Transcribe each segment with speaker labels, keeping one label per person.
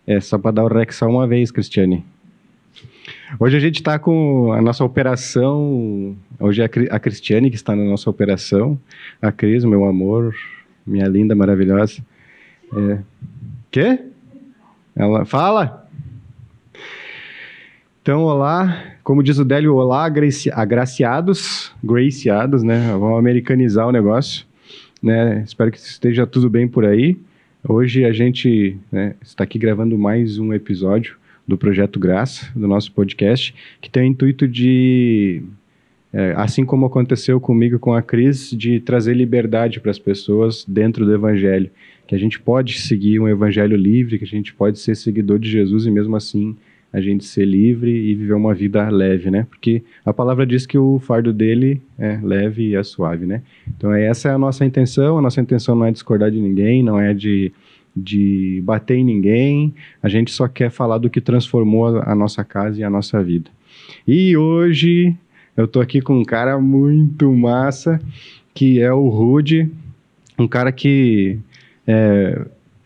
Speaker 1: É só para dar o rec só uma vez, Cristiane. Hoje a gente está com a nossa operação. Hoje é a Cristiane que está na nossa operação. A Cris, meu amor, minha linda, maravilhosa. Quê? Ela fala? Então, olá. Como diz o Délio, olá, agraciados, graciados, né? Vamos americanizar o negócio, né? Espero que esteja tudo bem por aí. Hoje a gente, né, está aqui gravando mais um episódio do Projeto Graça, do nosso podcast, que tem o intuito de, assim como aconteceu comigo e com a Cris, de trazer liberdade para as pessoas dentro do Evangelho. Que a gente pode seguir um Evangelho livre, que a gente pode ser seguidor de Jesus e mesmo assim a gente ser livre e viver uma vida leve, né? Porque a palavra diz que o fardo dele é leve e é suave, né? Então essa é a nossa intenção não é discordar de ninguém, não é de bater em ninguém, a gente só quer falar do que transformou a nossa casa e a nossa vida. E hoje eu tô aqui com um cara muito massa, que é o Rudy, um cara que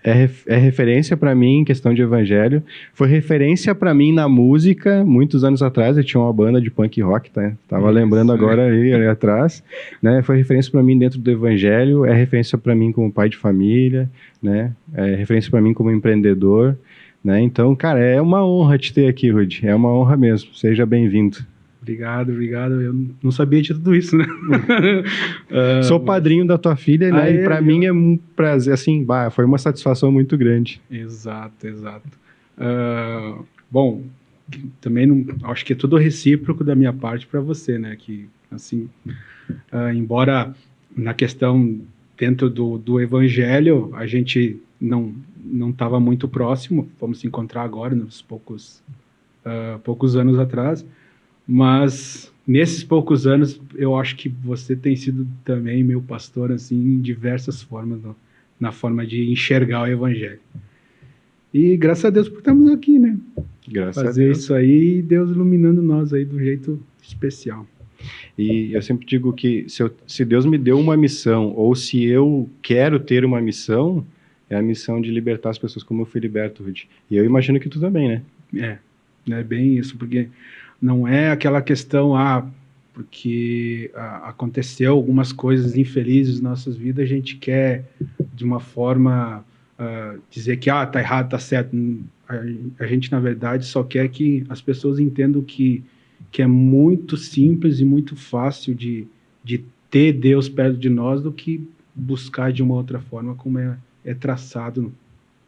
Speaker 1: é referência para mim em questão de evangelho, foi referência para mim na música, muitos anos atrás, eu tinha uma banda de punk rock, tá? Tava lembrando agora ali atrás, né? Foi referência para mim dentro do evangelho, é referência para mim como pai de família, né? É referência para mim como empreendedor, né? Então, cara, é uma honra te ter aqui, Rudy, é uma honra mesmo, seja bem-vindo.
Speaker 2: Obrigado. Eu não sabia de tudo isso, né?
Speaker 1: Sou padrinho da tua filha, né? E para mim é um prazer, assim, foi uma satisfação muito grande.
Speaker 2: Exato. Bom, também acho que é tudo recíproco da minha parte para você, né? Que, assim, embora na questão dentro do Evangelho, a gente não estava muito próximo, vamos se encontrar agora, nos poucos anos atrás, mas nesses poucos anos eu acho que você tem sido também meu pastor, assim, em diversas formas, na forma de enxergar o Evangelho. E graças a Deus por estarmos aqui, né?
Speaker 1: Graças
Speaker 2: Fazer
Speaker 1: a Deus.
Speaker 2: isso aí e Deus iluminando nós aí do jeito especial.
Speaker 1: E eu sempre digo que se Deus me deu uma missão, ou se eu quero ter uma missão, é a missão de libertar as pessoas como eu fui liberto, Rudy. E eu imagino que tu também, né?
Speaker 2: É bem isso, porque não é aquela questão, porque aconteceu algumas coisas infelizes nas nossas vidas, a gente quer, de uma forma, dizer que tá errado, tá certo. A gente, na verdade, só quer que as pessoas entendam que é muito simples e muito fácil de ter Deus perto de nós do que buscar de uma outra forma, como é traçado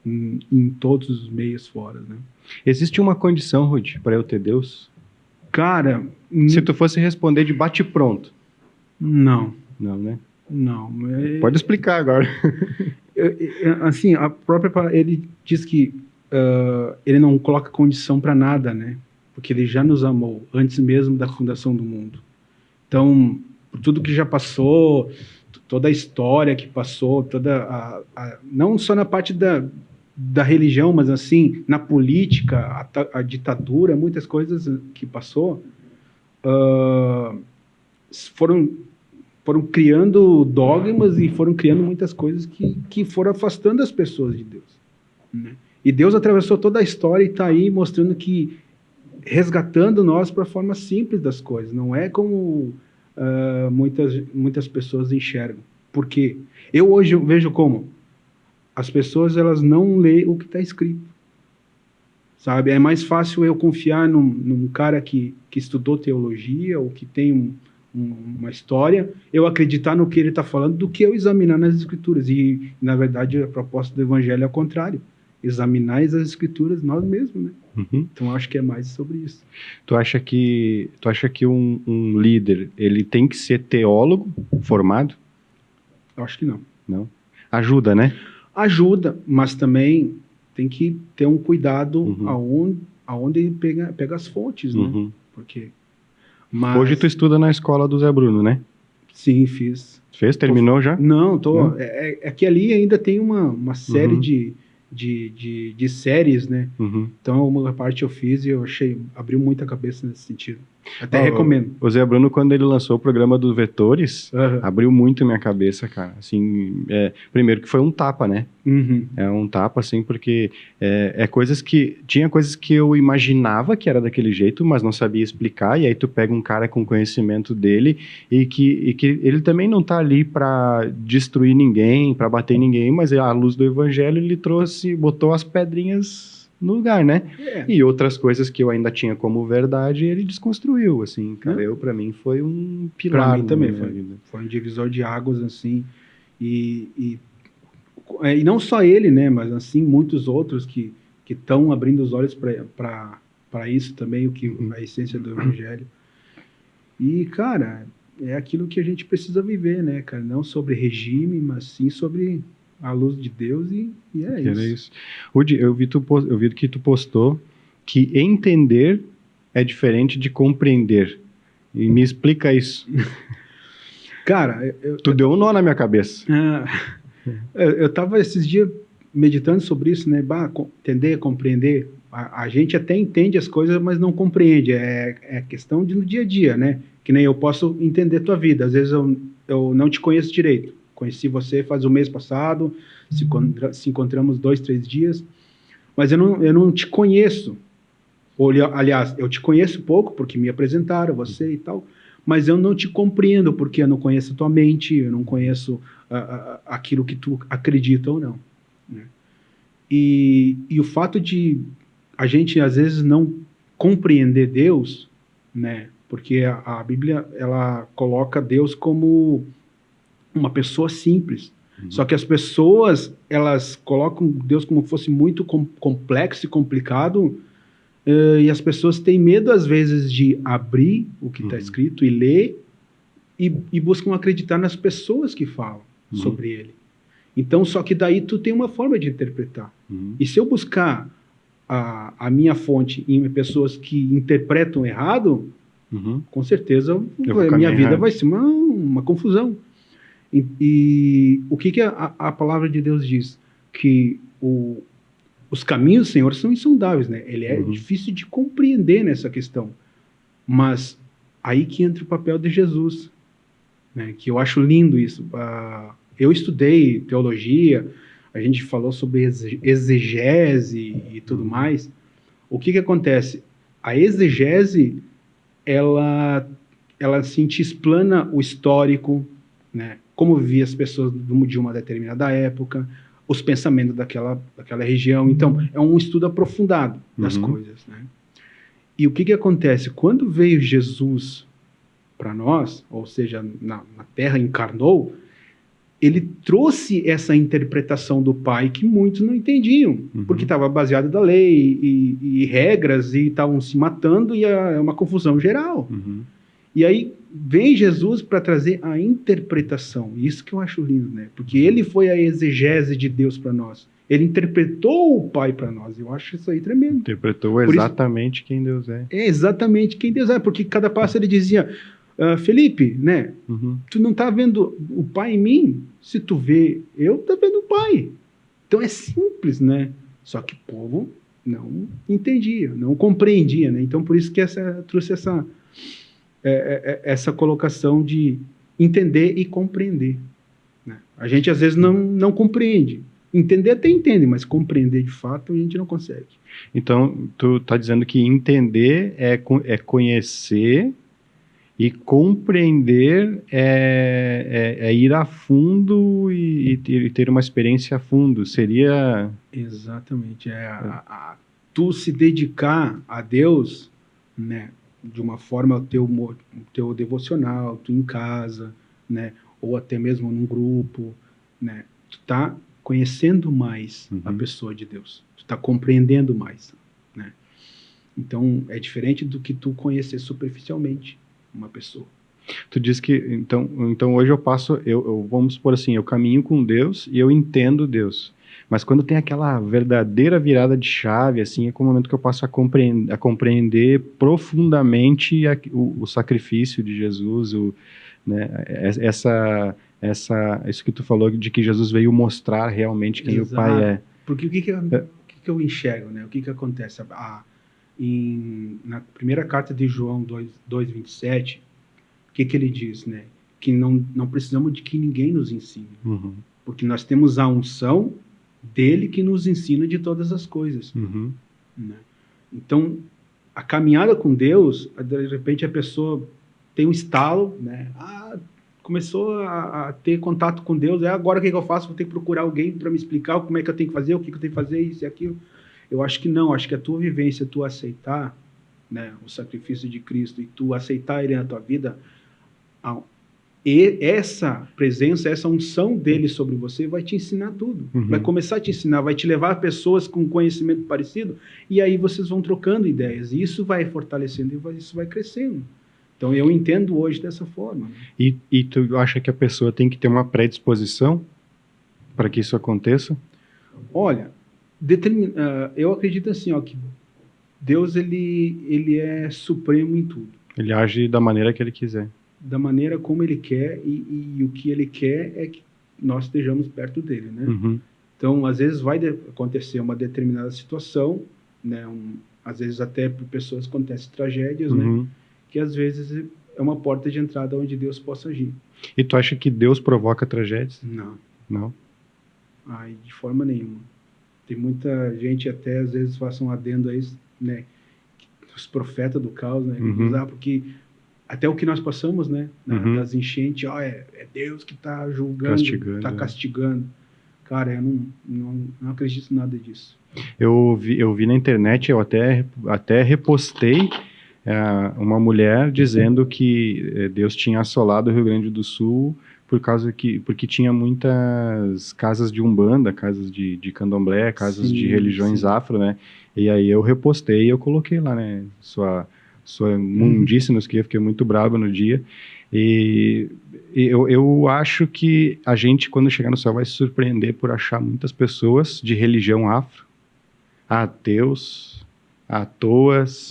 Speaker 2: em todos os meios fora, né?
Speaker 1: Existe uma condição, Rudy, para eu ter Deus?
Speaker 2: Cara...
Speaker 1: Se tu fosse responder de bate-pronto.
Speaker 2: Não.
Speaker 1: Não, né?
Speaker 2: Não.
Speaker 1: Pode explicar agora.
Speaker 2: Assim, a própria... Ele diz que ele não coloca condição para nada, né? Porque ele já nos amou antes mesmo da fundação do mundo. Então, por tudo que já passou, toda a história que passou, não só na parte da religião, mas assim, na política, a ditadura, muitas coisas que passou, foram criando dogmas e foram criando muitas coisas que foram afastando as pessoas de Deus, né? E Deus atravessou toda a história e está aí mostrando que, resgatando nós para a forma simples das coisas, não é como muitas pessoas enxergam. Por quê? Eu hoje vejo como as pessoas, elas não lêem o que está escrito, sabe? É mais fácil eu confiar num cara que estudou teologia ou que tem uma história, eu acreditar no que ele está falando, do que eu examinar nas escrituras. E, na verdade, a proposta do evangelho é o contrário. Examinar as escrituras nós mesmos, né?
Speaker 1: Uhum.
Speaker 2: Então, acho que é mais sobre isso.
Speaker 1: Tu acha que um líder, ele tem que ser teólogo formado?
Speaker 2: Eu acho que não.
Speaker 1: Não? Ajuda, né?
Speaker 2: Ajuda, mas também tem que ter um cuidado aonde ele pega as fontes, né? Porque...
Speaker 1: Hoje tu estuda na escola do Zé Bruno, né?
Speaker 2: Sim, fiz.
Speaker 1: Fez? Terminou já?
Speaker 2: Não, tô. Não? É que ali ainda tem uma série de séries, né? Então, uma parte eu fiz e eu abriu muita cabeça nesse sentido. Até recomendo.
Speaker 1: O Zé Bruno, quando ele lançou o programa do Vetores,
Speaker 2: Aham.
Speaker 1: abriu muito minha cabeça, cara. Assim, primeiro que foi um tapa, né?
Speaker 2: Uhum.
Speaker 1: É um tapa, assim, porque coisas que... Tinha coisas que eu imaginava que era daquele jeito, mas não sabia explicar, e aí tu pega um cara com conhecimento dele e que ele também não tá ali para destruir ninguém, para bater em ninguém, mas à luz do evangelho ele botou as pedrinhas no lugar, né? E outras coisas que eu ainda tinha como verdade, ele desconstruiu, assim, cara. Para mim foi um pilar.
Speaker 2: Para mim também
Speaker 1: na minha vida.
Speaker 2: foi um divisor de águas, assim, e não só ele, né, mas assim muitos outros que estão abrindo os olhos para isso também, a essência do evangelho. E, cara, é aquilo que a gente precisa viver, né, cara? Não sobre regime, mas sim sobre a luz de Deus, e é isso.
Speaker 1: Rudy, eu vi que tu postou que entender é diferente de compreender. E me explica isso.
Speaker 2: Cara,
Speaker 1: tu deu um nó na minha cabeça.
Speaker 2: Eu estava esses dias meditando sobre isso, né? Entender, compreender. A gente até entende as coisas, mas não compreende. É questão de no dia a dia, né? Que nem eu posso entender tua vida. Às vezes eu não te conheço direito. Conheci você faz o mês passado, se encontramos 2, 3 dias, mas eu não te conheço. Aliás, eu te conheço pouco, porque me apresentaram, você e tal, mas eu não te compreendo, porque eu não conheço a tua mente, eu não conheço aquilo que tu acredita ou não, né? E o fato de a gente, às vezes, não compreender Deus, né? Porque a Bíblia, ela coloca Deus como uma pessoa simples. Só que as pessoas, elas colocam Deus como fosse muito complexo e complicado, e as pessoas têm medo, às vezes, de abrir o que está escrito e ler, e buscam acreditar nas pessoas que falam sobre ele. Então, só que daí tu tem uma forma de interpretar. E se eu buscar a minha fonte em pessoas que interpretam errado, com certeza a minha vida vai ser uma confusão. E o que a palavra de Deus diz? Que os caminhos do Senhor são insondáveis, né? Ele é difícil de compreender nessa questão. Mas aí que entra o papel de Jesus, né? Que eu acho lindo isso. Eu estudei teologia, a gente falou sobre exegese e tudo mais. O que acontece? A exegese, ela assim, te explana o histórico, né? Como viviam as pessoas de uma determinada época, os pensamentos daquela região. Então, é um estudo aprofundado das coisas, né? E o que acontece? Quando veio Jesus para nós, ou seja, na Terra encarnou, ele trouxe essa interpretação do Pai que muitos não entendiam, porque estava baseado da lei e regras, e estavam se matando, e é uma confusão geral. E aí vem Jesus para trazer a interpretação. Isso que eu acho lindo, né? Porque ele foi a exegese de Deus para nós. Ele interpretou o Pai para nós. Eu acho isso aí tremendo.
Speaker 1: Interpretou exatamente quem Deus é.
Speaker 2: É exatamente quem Deus é, porque cada passo ele dizia: Felipe, né? Tu não tá vendo o Pai em mim? Se tu vê, eu tô vendo o Pai. Então é simples, né? Só que o povo não entendia, não compreendia, né? Então por isso que trouxe essa colocação de entender e compreender, né? A gente às vezes não compreende. Entender até entende, mas compreender de fato a gente não consegue.
Speaker 1: Então, tu tá dizendo que entender é conhecer, e compreender é ir a fundo e ter uma experiência a fundo. Seria...
Speaker 2: Exatamente. Tu se dedicar a Deus, né? De uma forma, o teu devocional, tu em casa, né? Ou até mesmo num grupo, né? Tu tá conhecendo mais a pessoa de Deus. Tu tá compreendendo mais, né? Então, é diferente do que tu conhecer superficialmente uma pessoa.
Speaker 1: Tu diz que, então hoje eu vamos supor assim, eu caminho com Deus e eu entendo Deus. Mas quando tem aquela verdadeira virada de chave, assim, é com o momento que eu passo a compreender profundamente o sacrifício de Jesus, né, isso que tu falou de que Jesus veio mostrar realmente quem o Pai é.
Speaker 2: Porque o que eu enxergo, né? O que acontece? na primeira carta de João 2:27, o que ele diz, né? Que não precisamos de que ninguém nos ensine, porque nós temos a unção dele que nos ensina de todas as coisas. Né? Então, a caminhada com Deus, de repente a pessoa tem um estalo, né? Começou a ter contato com Deus, agora o que eu faço? Vou ter que procurar alguém para me explicar como é que eu tenho que fazer, o que eu tenho que fazer, isso e aquilo. Eu acho que não, acho que a tua vivência, tu aceitar, né, o sacrifício de Cristo e tu aceitar ele na tua vida, e essa presença, essa unção dele sobre você vai te ensinar tudo. Vai começar a te ensinar, vai te levar a pessoas com conhecimento parecido, e aí vocês vão trocando ideias, e isso vai fortalecendo, e isso vai crescendo. Então, eu entendo hoje dessa forma.
Speaker 1: E tu acha que a pessoa tem que ter uma predisposição para que isso aconteça?
Speaker 2: Olha, eu acredito assim, que Deus ele é supremo em tudo.
Speaker 1: Ele age da maneira que ele quiser.
Speaker 2: Da maneira como ele quer, e o que ele quer é que nós estejamos perto dele, né? Então, às vezes vai acontecer uma determinada situação, né? Às vezes até por pessoas acontecem tragédias, né? Que às vezes é uma porta de entrada onde Deus possa agir.
Speaker 1: E tu acha que Deus provoca tragédias?
Speaker 2: Não.
Speaker 1: Não?
Speaker 2: De forma nenhuma. Tem muita gente, até às vezes, faça um adendo a isso, né? Os profetas do caos, né? Porque até o que nós passamos, né? Das enchentes, é Deus que está julgando, está castigando. Cara, eu não acredito em nada disso.
Speaker 1: Eu vi na internet, eu até repostei uma mulher dizendo que Deus tinha assolado o Rio Grande do Sul porque tinha muitas casas de umbanda, casas de candomblé, casas de religiões afro, né? E aí eu repostei e eu coloquei lá, né? Sua mundice nos que eu fiquei muito bravo no dia. E eu acho que a gente, quando chegar no céu, vai se surpreender por achar muitas pessoas de religião afro, ateus, atoas,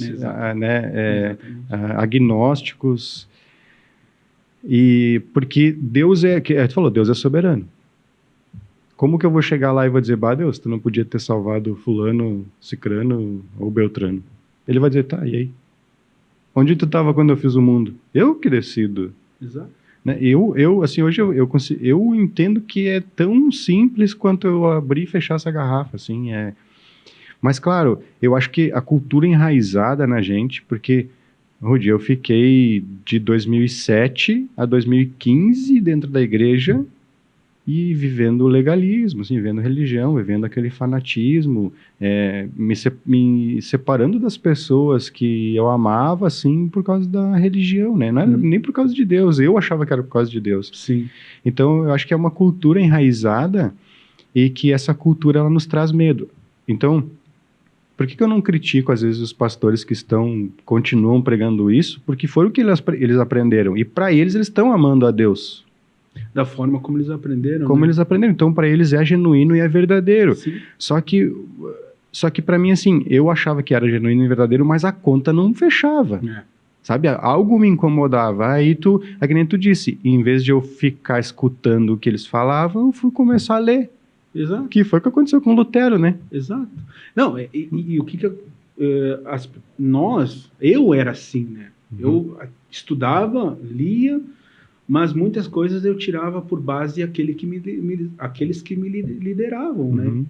Speaker 1: né, agnósticos, e porque Deus tu falou, Deus é soberano. Como que eu vou chegar lá e vou dizer, Deus, tu não podia ter salvado fulano, cicrano ou beltrano? Ele vai dizer, tá, e aí? Onde tu estava quando eu fiz o mundo? Eu que decido.
Speaker 2: Exato.
Speaker 1: Né? Assim, hoje eu entendo que é tão simples quanto eu abrir e fechar essa garrafa, assim, Mas, claro, eu acho que a cultura enraizada na gente, porque, Rudy, eu fiquei de 2007 a 2015 dentro da igreja e vivendo o legalismo, assim, vivendo religião, vivendo aquele fanatismo, me separando das pessoas que eu amava, assim, por causa da religião, né? Não era nem por causa de Deus, eu achava que era por causa de Deus.
Speaker 2: Sim.
Speaker 1: Então, eu acho que é uma cultura enraizada e que essa cultura, ela nos traz medo. Então, por que eu não critico, às vezes, os pastores que continuam pregando isso? Porque foi o que eles aprenderam. E para eles estão amando a Deus.
Speaker 2: Da forma como eles aprenderam.
Speaker 1: Como eles aprenderam. Então, para eles é genuíno e é verdadeiro.
Speaker 2: Sim.
Speaker 1: Só que para mim, assim, eu achava que era genuíno e verdadeiro, mas a conta não fechava. Sabe? Algo me incomodava. Aí é que nem tu disse, em vez de eu ficar escutando o que eles falavam, eu fui começar a ler.
Speaker 2: Exato.
Speaker 1: Que foi o que aconteceu com Lutero, né?
Speaker 2: Exato. Não, e o que eu era assim, né? Eu estudava, lia, mas muitas coisas eu tirava por base aqueles que me lideravam, né?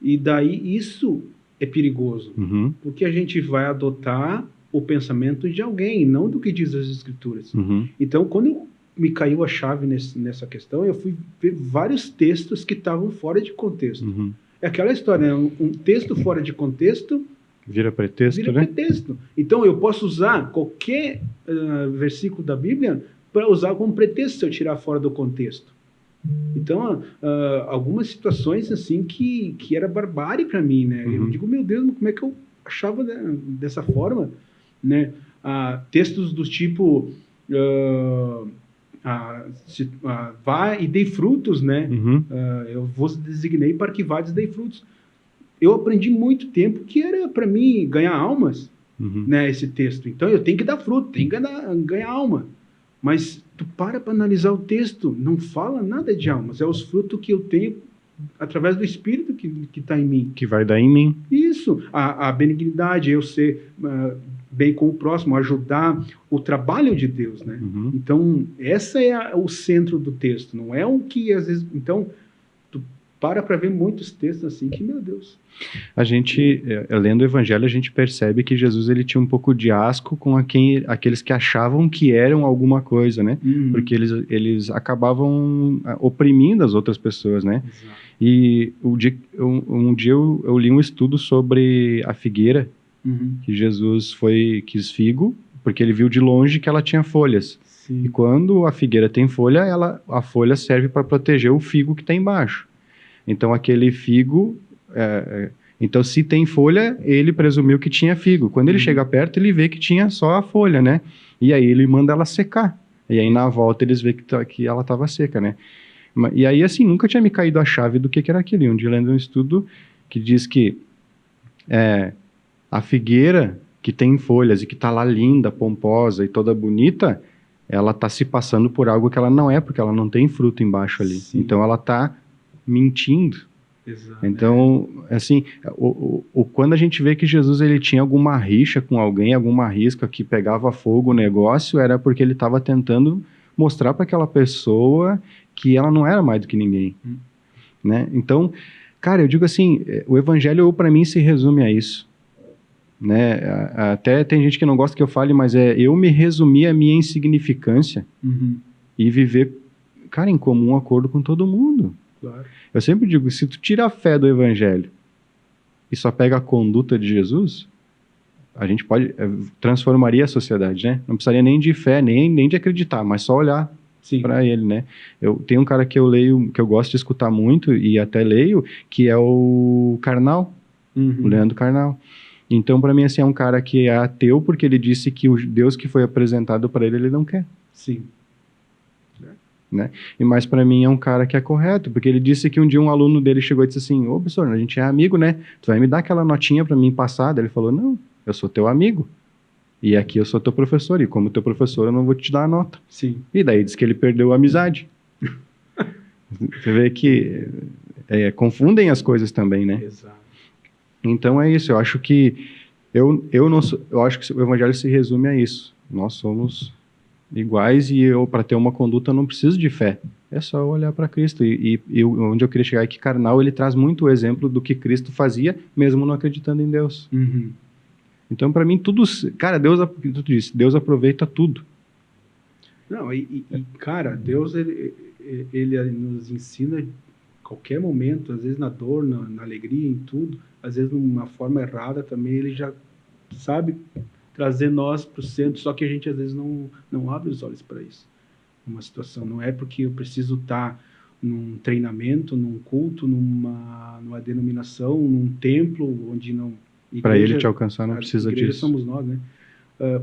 Speaker 2: E daí isso é perigoso, porque a gente vai adotar o pensamento de alguém, não do que diz as Escrituras. Então, quando me caiu a chave nessa questão, eu fui ver vários textos que estavam fora de contexto. É aquela história, né? Um texto fora de contexto
Speaker 1: vira pretexto, né?
Speaker 2: Então, eu posso usar qualquer versículo da Bíblia para usar como pretexto se eu tirar fora do contexto. Então, algumas situações assim que era barbárie para mim, né? Eu digo, meu Deus, como é que eu achava dessa forma, né? Textos do tipo vá e dei frutos, né? Eu vos designei para que vades e dei frutos. Eu aprendi muito tempo que era para mim ganhar almas, né? Esse texto. Então eu tenho que dar fruto, tenho que ganhar alma. Mas tu para analisar o texto, não fala nada de almas. É os frutos que eu tenho através do Espírito que está em mim.
Speaker 1: Que vai dar em mim.
Speaker 2: Isso, a benignidade, eu ser bem com o próximo, ajudar o trabalho de Deus, né?
Speaker 1: Uhum.
Speaker 2: Então, essa é o centro do texto, não é o que às vezes... Então, tu para ver muitos textos assim que, meu Deus...
Speaker 1: A gente, lendo o Evangelho, a gente percebe que Jesus ele tinha um pouco de asco com aqueles que achavam que eram alguma coisa, né?
Speaker 2: Uhum.
Speaker 1: Porque eles acabavam oprimindo as outras pessoas, né?
Speaker 2: Exato.
Speaker 1: E um dia eu li um estudo sobre a figueira,
Speaker 2: Uhum.
Speaker 1: que Jesus quis figo, porque ele viu de longe que ela tinha folhas.
Speaker 2: Sim.
Speaker 1: E quando a figueira tem folha, a folha serve para proteger o figo que está embaixo. Então aquele figo... então se tem folha, ele presumiu que tinha figo. Quando ele chega perto, ele vê que tinha só a folha, né? E aí ele manda ela secar. E aí na volta eles veem que ela estava seca, né? E aí assim, nunca tinha me caído a chave do que era aquilo. E um dia lendo um estudo que diz que a figueira que tem folhas e que está lá linda, pomposa e toda bonita, ela está se passando por algo que ela não é, porque ela não tem fruto embaixo ali.
Speaker 2: Sim.
Speaker 1: Então ela está mentindo.
Speaker 2: Exato.
Speaker 1: Então, assim, quando a gente vê que Jesus ele tinha alguma rixa com alguém, alguma risca que pegava fogo o negócio, era porque ele estava tentando mostrar para aquela pessoa que ela não era mais do que ninguém, né? Então, cara, eu digo assim, o evangelho para mim se resume a isso, né? Até tem gente que não gosta que eu fale, mas eu me resumi a minha insignificância e viver, cara, em comum acordo com todo mundo.
Speaker 2: Claro.
Speaker 1: Eu sempre digo, se tu tira a fé do evangelho e só pega a conduta de Jesus, a gente transformaria a sociedade, né? Não precisaria nem de fé, nem de acreditar, mas só olhar para ele, né? Tem um cara que eu leio, que eu gosto de escutar muito e até leio, que é o Karnal, o Leandro Karnal. Então, para mim, assim, é um cara que é ateu porque ele disse que o Deus que foi apresentado para ele não quer.
Speaker 2: Sim.
Speaker 1: Né? Mas para mim é um cara que é correto, porque ele disse que um dia um aluno dele chegou e disse assim: ô professor, a gente é amigo, né? Tu vai me dar aquela notinha para mim passar? Daí ele falou: não, eu sou teu amigo e aqui eu sou teu professor, e como teu professor eu não vou te dar a nota.
Speaker 2: Sim.
Speaker 1: E daí diz que ele perdeu a amizade. Você vê que confundem as coisas também, né?
Speaker 2: Exato.
Speaker 1: Então é isso, eu acho que eu acho que o evangelho se resume a isso. Nós somos iguais e eu, para ter uma conduta, não preciso de fé. É só olhar para Cristo. E onde eu queria chegar é que Karnal, ele traz muito o exemplo do que Cristo fazia, mesmo não acreditando em Deus. Então, para mim, tudo... Cara, Deus aproveita tudo.
Speaker 2: Não, cara, Deus, ele nos ensina em qualquer momento, às vezes na dor, na alegria, em tudo, às vezes numa forma errada também, ele já sabe trazer nós para o centro, só que a gente às vezes não abre os olhos para isso. Uma situação, não é porque eu preciso estar num treinamento, num culto, numa denominação, num templo, onde não...
Speaker 1: Para ele te alcançar, não precisa
Speaker 2: disso.
Speaker 1: disso.
Speaker 2: Somos nós, né?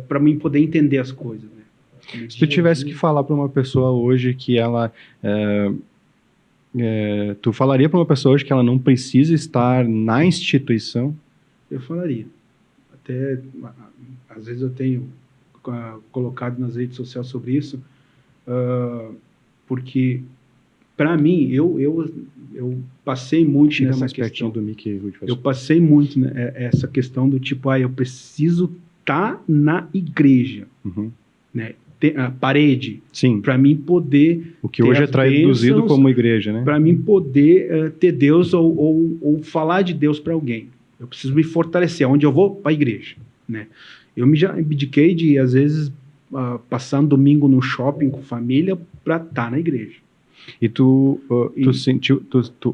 Speaker 2: Para mim poder entender as coisas, né?
Speaker 1: Se tu tivesse que falar para uma pessoa hoje que ela... tu falaria para uma pessoa hoje que ela não precisa estar na instituição?
Speaker 2: Eu falaria. Até, às vezes eu tenho colocado nas redes sociais sobre isso, porque, para mim, eu passei muito nessa questão.
Speaker 1: Do Mickey,
Speaker 2: eu passei muito essa questão do tipo, eu preciso estar na igreja, né? A parede, para mim poder...
Speaker 1: O que hoje é traduzido como igreja, né?
Speaker 2: Para mim poder ter Deus ou falar de Deus para alguém. Eu preciso me fortalecer. Onde eu vou? Para a igreja, né? Eu já abdiquei de, às vezes, passar um domingo no shopping com família para estar na igreja.
Speaker 1: E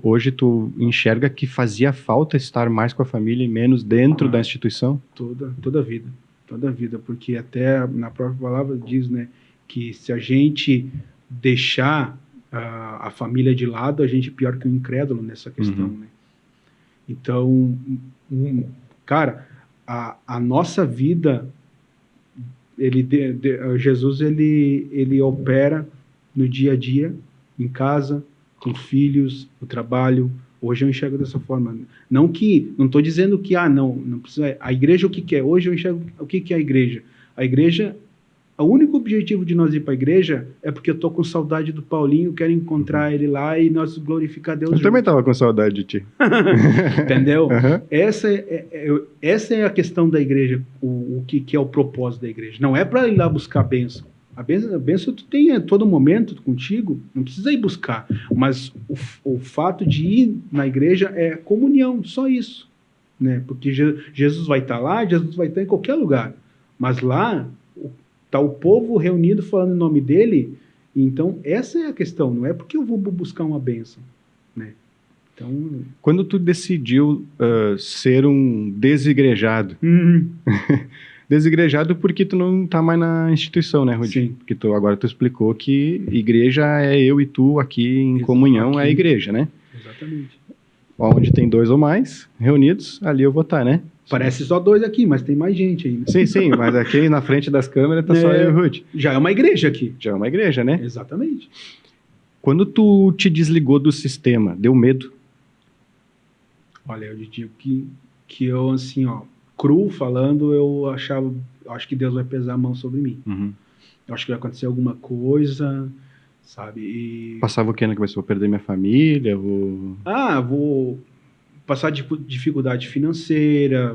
Speaker 1: hoje tu enxerga que fazia falta estar mais com a família e menos dentro da instituição?
Speaker 2: Toda a vida, porque até na própria palavra diz, né, que se a gente deixar a família de lado, a gente é pior que o incrédulo nessa questão, né? Então, cara, a nossa vida, Jesus, ele opera no dia a dia, em casa, com filhos, no trabalho. Hoje eu enxergo dessa forma. Não estou dizendo que, não precisa. A igreja o que é? Hoje eu enxergo o que é a igreja. A igreja O único objetivo de nós ir para a igreja é porque eu tô com saudade do Paulinho, quero encontrar ele lá e nós glorificar Deus
Speaker 1: Eu
Speaker 2: juntos.
Speaker 1: também tava com saudade de ti.
Speaker 2: Entendeu?
Speaker 1: Uhum.
Speaker 2: Essa é a questão da igreja, o que é o propósito da igreja. Não é para ir lá buscar bênção. A bênção tu tem a todo momento contigo, não precisa ir buscar. Mas o fato de ir na igreja é comunhão, só isso. Né? Porque Jesus vai estar lá, Jesus vai estar em qualquer lugar. Mas lá está o povo reunido falando em nome dele. Então, essa é a questão. Não é porque eu vou buscar uma bênção. Né? Então,
Speaker 1: quando tu decidiu ser um desigrejado, desigrejado porque tu não tá mais na instituição, né, Rudi?
Speaker 2: Sim.
Speaker 1: Porque agora tu explicou que igreja é eu e tu aqui em comunhão, aqui é a igreja, né?
Speaker 2: Exatamente.
Speaker 1: Onde tem 2 ou mais reunidos, ali eu vou estar, né?
Speaker 2: Parece só 2 aqui, mas tem mais gente aí. Né?
Speaker 1: Sim, mas aqui na frente das câmeras tá só eu e o Rudi.
Speaker 2: Já é uma igreja aqui.
Speaker 1: Já é uma igreja, né?
Speaker 2: Exatamente.
Speaker 1: Quando tu te desligou do sistema, deu medo?
Speaker 2: Olha, eu digo que eu, assim, ó, cru falando, eu acho que Deus vai pesar a mão sobre mim.
Speaker 1: Uhum.
Speaker 2: Eu acho que vai acontecer alguma coisa, sabe? E...
Speaker 1: Passava o que na cabeça? Vou perder minha família?
Speaker 2: vou passar dificuldade financeira,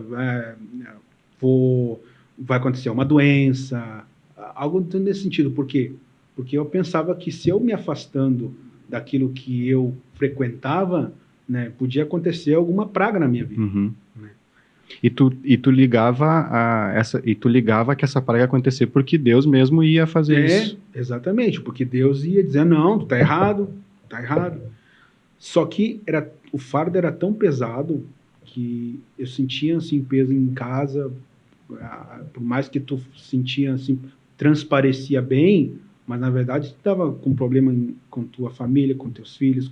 Speaker 2: vai acontecer uma doença, algo nesse sentido. Por quê? Porque eu pensava que se eu me afastando daquilo que eu frequentava, né, podia acontecer alguma praga na minha vida.
Speaker 1: Uhum.
Speaker 2: Né?
Speaker 1: E tu ligava que essa praga ia acontecer porque Deus mesmo ia fazer isso.
Speaker 2: Exatamente, porque Deus ia dizer, não, tu tá errado. Só que o fardo era tão pesado que eu sentia assim, peso em casa, por mais que tu sentia assim, transparecia bem, mas na verdade tu estava com problema com tua família, com teus filhos,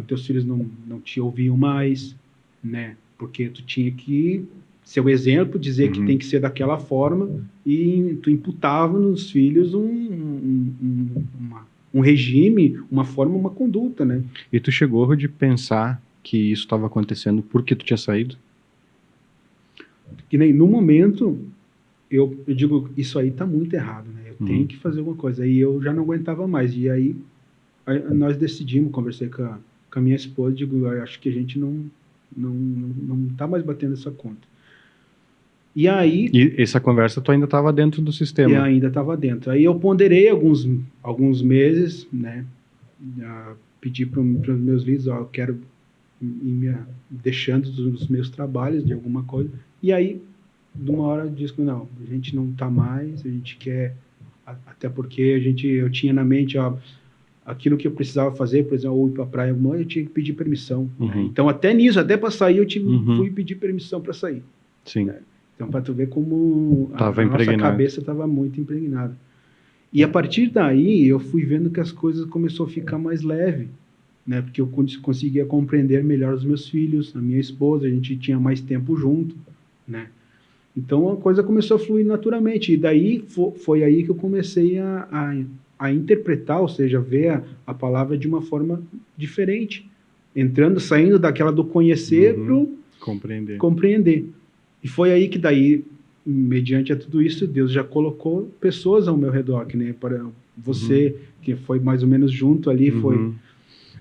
Speaker 2: teus filhos não te ouviam mais, né? Porque tu tinha que ser o exemplo, dizer que tem que ser daquela forma, e tu imputava nos filhos um regime, uma forma, uma conduta, né?
Speaker 1: E tu chegou de pensar que isso estava acontecendo porque tu tinha saído?
Speaker 2: Que nem no momento, eu digo, isso aí tá muito errado, né? Eu tenho que fazer alguma coisa. Aí eu já não aguentava mais. E aí nós decidimos, conversei com a minha esposa, digo, acho que a gente não tá mais batendo essa conta. E aí...
Speaker 1: E essa conversa tu ainda estava dentro do sistema?
Speaker 2: E ainda estava dentro. Aí eu ponderei alguns meses, né? Pedi para os meus filhos, eu quero ir me deixando dos meus trabalhos, de alguma coisa. E aí, de uma hora, eu disse, não, a gente não está mais, a gente quer... Até porque eu tinha na mente, aquilo que eu precisava fazer, por exemplo, ou ir para a praia, eu tinha que pedir permissão. Né? Então, até nisso, até para sair, eu fui pedir permissão para sair.
Speaker 1: Sim.
Speaker 2: Né? Então, para tu ver como a nossa cabeça estava muito impregnada. E a partir daí, eu fui vendo que as coisas começaram a ficar mais leve, né? Porque eu conseguia compreender melhor os meus filhos, a minha esposa, a gente tinha mais tempo junto, né? Então, a coisa começou a fluir naturalmente. E daí, foi aí que eu comecei a interpretar, ou seja, ver a palavra de uma forma diferente. Saindo daquela do conhecer para compreender. E foi aí que daí, mediante a tudo isso, Deus já colocou pessoas ao meu redor, que nem para você, que foi mais ou menos junto ali, foi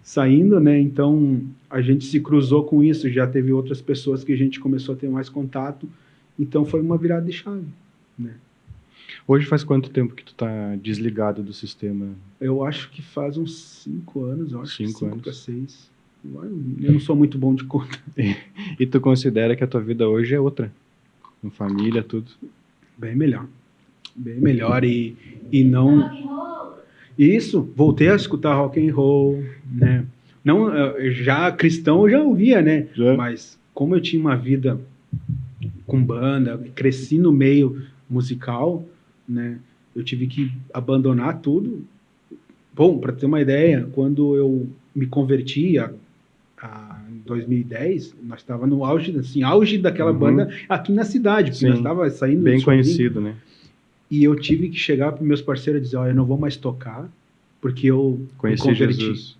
Speaker 2: saindo, né? Então, a gente se cruzou com isso, já teve outras pessoas que a gente começou a ter mais contato, então foi uma virada de chave, né?
Speaker 1: Hoje faz quanto tempo que tu tá desligado do sistema?
Speaker 2: Eu acho que faz uns 5 anos, eu acho.
Speaker 1: 5
Speaker 2: para 6. Eu não sou muito bom de conta.
Speaker 1: E tu considera que a tua vida hoje é outra? Com família, tudo?
Speaker 2: Bem melhor. Bem melhor e não... Isso, voltei a escutar rock and roll, né? Não, já cristão eu já ouvia, né?
Speaker 1: Já?
Speaker 2: Mas como eu tinha uma vida com banda, cresci no meio musical, né? Eu tive que abandonar tudo. Bom, para ter uma ideia, quando eu me converti em 2010, nós estávamos no auge daquela banda aqui na cidade, porque nós estávamos saindo...
Speaker 1: Bem conhecido, né?
Speaker 2: E eu tive que chegar para meus parceiros e dizer, eu não vou mais tocar, porque eu
Speaker 1: conheci
Speaker 2: Jesus.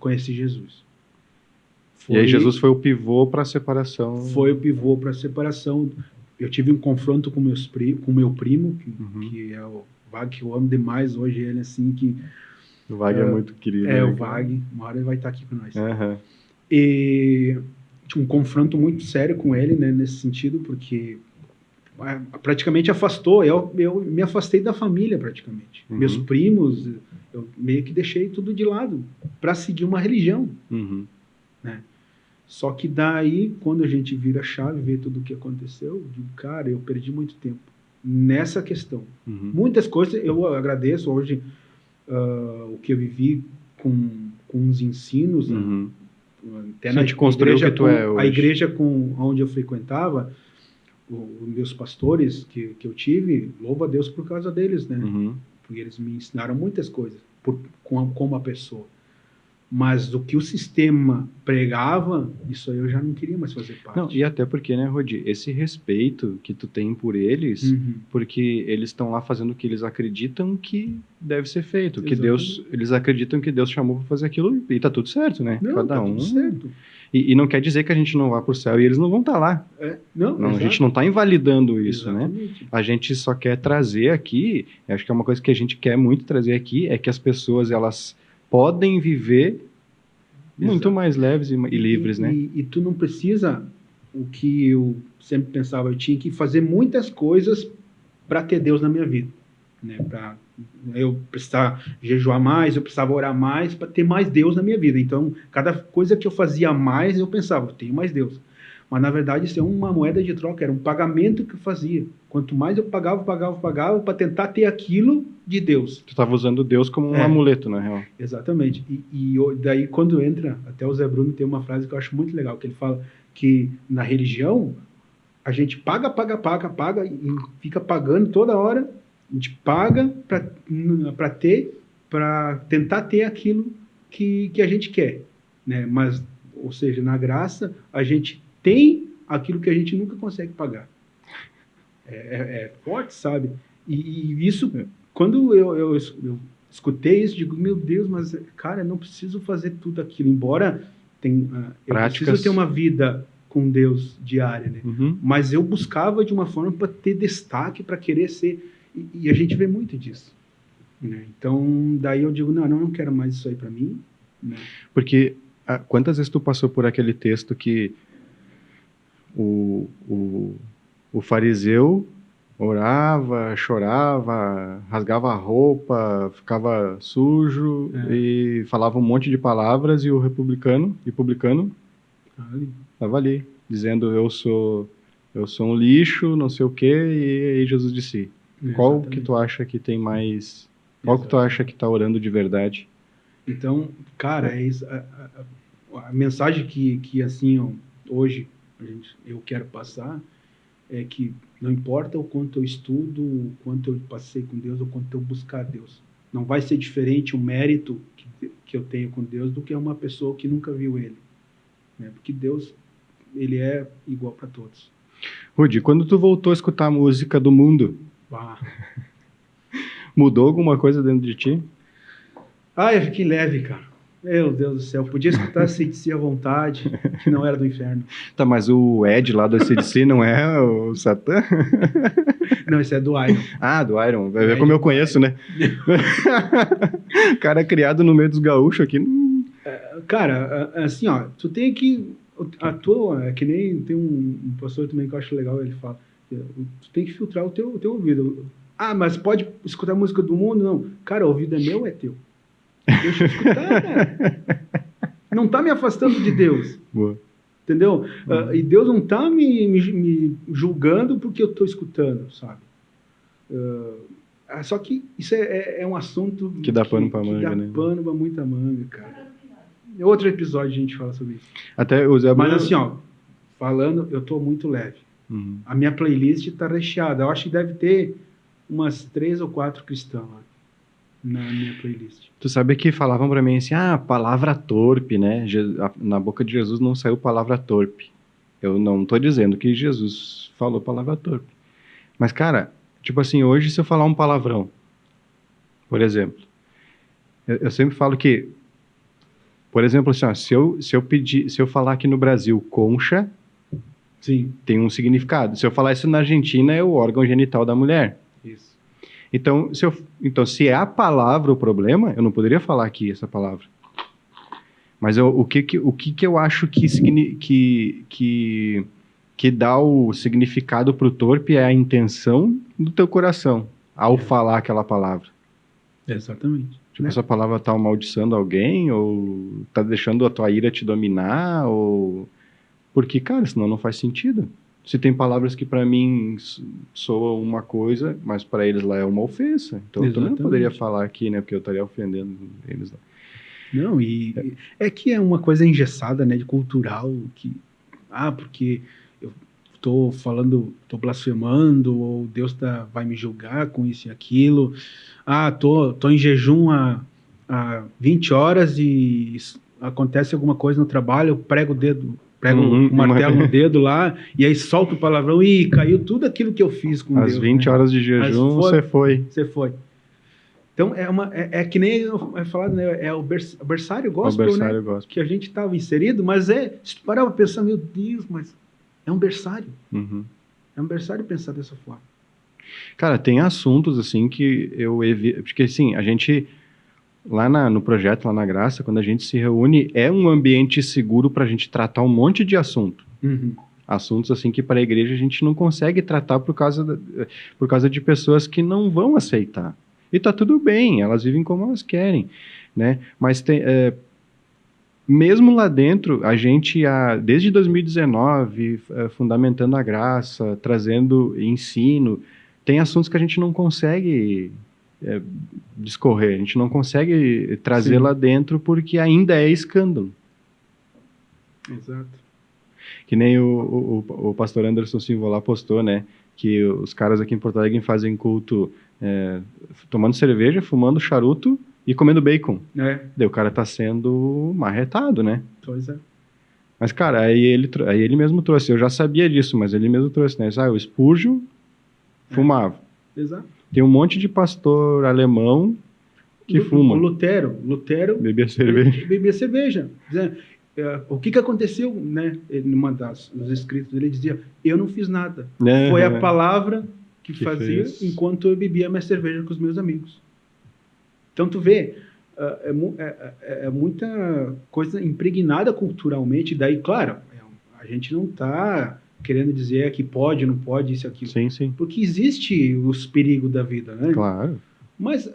Speaker 1: E aí Jesus foi o pivô para a separação?
Speaker 2: Foi o pivô para a separação. Eu tive um confronto com o meu primo, que é Vag, que eu amo demais hoje, ele assim, que...
Speaker 1: O Vag é muito querido.
Speaker 2: É, o Vag, uma hora ele vai estar aqui com nós.
Speaker 1: Uhum.
Speaker 2: E tinha um confronto muito sério com ele, né, nesse sentido, porque praticamente afastou, eu me afastei da família praticamente.
Speaker 1: Uhum.
Speaker 2: Meus primos, eu meio que deixei tudo de lado para seguir uma religião, né? Só que daí, quando a gente vira a chave, vê tudo o que aconteceu, eu digo, cara, eu perdi muito tempo nessa questão. Muitas coisas eu agradeço hoje, o que eu vivi com os ensinos, né? Até na igreja, a igreja onde eu frequentava, os meus pastores que eu tive, louvo a Deus por causa deles, né? Porque eles me ensinaram muitas coisas como uma pessoa. Mas do que o sistema pregava, isso aí eu já não queria mais fazer parte.
Speaker 1: Não, e até porque, né, Rodi, esse respeito que tu tem por eles, porque eles estão lá fazendo o que eles acreditam que deve ser feito, que Deus, eles acreditam que Deus chamou para fazer aquilo e tá tudo certo, né?
Speaker 2: Não,
Speaker 1: cada
Speaker 2: tá
Speaker 1: um.
Speaker 2: Tudo certo.
Speaker 1: E não quer dizer que a gente não vá pro céu e eles não vão estar lá. Não, a gente não está invalidando isso, exatamente, né? A gente só quer trazer aqui, acho que é uma coisa que a gente quer muito trazer aqui, é que as pessoas, elas podem viver muito mais leves e livres, né?
Speaker 2: E tu não precisa, o que eu sempre pensava, eu tinha que fazer muitas coisas para ter Deus na minha vida, né? Eu precisava jejuar mais, eu precisava orar mais para ter mais Deus na minha vida. Então, cada coisa que eu fazia mais, eu pensava, eu tenho mais Deus. Mas, na verdade, isso é uma moeda de troca, era um pagamento que eu fazia. Quanto mais eu pagava para tentar ter aquilo de Deus.
Speaker 1: Tu estava usando Deus como um amuleto, na real.
Speaker 2: Exatamente. E daí, quando entra, até o Zé Bruno tem uma frase que eu acho muito legal, que ele fala que na religião, a gente paga e fica pagando toda hora. A gente paga para tentar ter aquilo que a gente quer, né? Mas, ou seja, na graça, a gente tem aquilo que a gente nunca consegue pagar. É forte, sabe? E isso, quando eu escutei isso, digo, meu Deus, mas, cara, eu não preciso fazer tudo aquilo, embora eu preciso ter uma vida com Deus diária, né? Mas eu buscava de uma forma para ter destaque, para querer ser... E a gente vê muito disso, né? Então, daí eu digo, não quero mais isso aí para mim, né?
Speaker 1: Porque quantas vezes tu passou por aquele texto que o fariseu orava, chorava, rasgava a roupa, ficava sujo e falava um monte de palavras, e o publicano estava ali, dizendo, eu sou um lixo, não sei o quê, e aí Jesus disse, qual que tu acha que tem mais... Qual que tu acha que está orando de verdade?
Speaker 2: Então, cara, a mensagem que assim, hoje eu quero passar é que não importa o quanto eu estudo, o quanto eu passei com Deus, o quanto eu buscar Deus. Não vai ser diferente o mérito que eu tenho com Deus do que uma pessoa que nunca viu Ele, né? Porque Deus, Ele é igual para todos.
Speaker 1: Rudi, quando tu voltou a escutar a música do mundo, mudou alguma coisa dentro de ti?
Speaker 2: Eu fiquei leve, cara. Meu Deus do céu, podia escutar AC/DC à vontade, que não era do inferno.
Speaker 1: Tá, mas o Ed lá do AC/DC não é o Satã?
Speaker 2: Não, esse é do Iron.
Speaker 1: Do Iron. Vai ver como eu conheço, né? Cara criado no meio dos gaúchos aqui.
Speaker 2: Cara, assim, ó, tu tem que... A tua, que nem tem um pastor também que eu acho legal, ele fala, tu tem que filtrar o teu ouvido. Mas pode escutar a música do mundo? Não. Cara, o ouvido é meu ou é teu? Deixa eu escutar, né? Não tá me afastando de Deus.
Speaker 1: Boa.
Speaker 2: Entendeu? E Deus não tá me julgando porque eu tô escutando, sabe? Só que isso é um assunto
Speaker 1: que dá pano pra manga, né?
Speaker 2: Que dá pano pra muita manga, cara. Outro episódio a gente fala sobre isso.
Speaker 1: Até o Zé Bruno...
Speaker 2: Mas assim, ó, falando, eu tô muito leve. A minha playlist tá recheada. Eu acho que deve ter umas 3 ou 4 cristãs lá na minha playlist.
Speaker 1: Tu sabe que falavam pra mim assim, palavra torpe, né? Na boca de Jesus não saiu palavra torpe. Eu não tô dizendo que Jesus falou palavra torpe. Mas, cara, tipo assim, hoje se eu falar um palavrão, por exemplo, eu sempre falo que, por exemplo, assim, ó, se eu falar aqui no Brasil concha,
Speaker 2: sim,
Speaker 1: tem um significado. Se eu falar isso na Argentina, é o órgão genital da mulher.
Speaker 2: Isso.
Speaker 1: Então, se é a palavra o problema, eu não poderia falar aqui essa palavra. Mas o que eu acho que dá o significado para o torpe é a intenção do teu coração ao falar aquela palavra.
Speaker 2: Exatamente.
Speaker 1: Tipo, essa palavra tá amaldiçoando alguém, ou tá deixando a tua ira te dominar, ou... Porque, cara, senão não faz sentido. Se tem palavras que para mim soam uma coisa, mas para eles lá é uma ofensa. Então eu também não poderia falar aqui, né? Porque eu estaria ofendendo eles lá.
Speaker 2: Não, é que é uma coisa engessada, né? De cultural, que... porque eu tô falando, tô blasfemando, ou Deus vai me julgar com isso e aquilo. Tô em jejum há 20 horas e acontece alguma coisa no trabalho, eu prego o martelo no dedo lá, e aí solto o palavrão e caiu tudo aquilo que eu fiz com Deus.
Speaker 1: Às 20 horas de jejum, você foi.
Speaker 2: Você foi. Então, é que nem é falado, né? É o berçário gospel, né? Gospel. Que a gente estava inserido, mas se tu parar para pensar, meu Deus, mas é um berçário.
Speaker 1: Uhum.
Speaker 2: É um berçário pensar dessa forma.
Speaker 1: Cara, tem assuntos, assim, que eu evito... Porque, assim, a gente... Lá no projeto, lá na Graça, quando a gente se reúne, é um ambiente seguro para a gente tratar um monte de assunto.
Speaker 2: Uhum.
Speaker 1: Assuntos, assim, que para a igreja a gente não consegue tratar por causa de pessoas que não vão aceitar. E tá tudo bem, elas vivem como elas querem, né? Mas mesmo lá dentro, a gente, desde 2019, fundamentando a graça, trazendo ensino, tem assuntos que a gente não consegue discorrer, a gente não consegue trazer lá dentro porque ainda é escândalo.
Speaker 2: Exato.
Speaker 1: Que nem o pastor Anderson Silva lá postou, né? Que os caras aqui em Porto Alegre fazem culto tomando cerveja, fumando charuto e comendo bacon. Daí o cara tá sendo marretado, né?
Speaker 2: Pois é.
Speaker 1: Mas, cara, aí ele mesmo trouxe. Eu já sabia disso, mas ele mesmo trouxe, né? O Spurgeon fumava.
Speaker 2: Exato.
Speaker 1: Tem um monte de pastor alemão que fuma.
Speaker 2: O Lutero
Speaker 1: bebia cerveja.
Speaker 2: Bebia cerveja. O que aconteceu, né? Numa dos escritos dele, ele dizia: eu não fiz nada. Foi a palavra que fazia fez. Enquanto eu bebia minha cerveja com os meus amigos. Então tu vê, é muita coisa impregnada culturalmente. Daí, claro, a gente não está querendo dizer que pode, não pode, isso e aquilo.
Speaker 1: Sim, sim.
Speaker 2: Porque existe os perigos da vida, né?
Speaker 1: Claro.
Speaker 2: Mas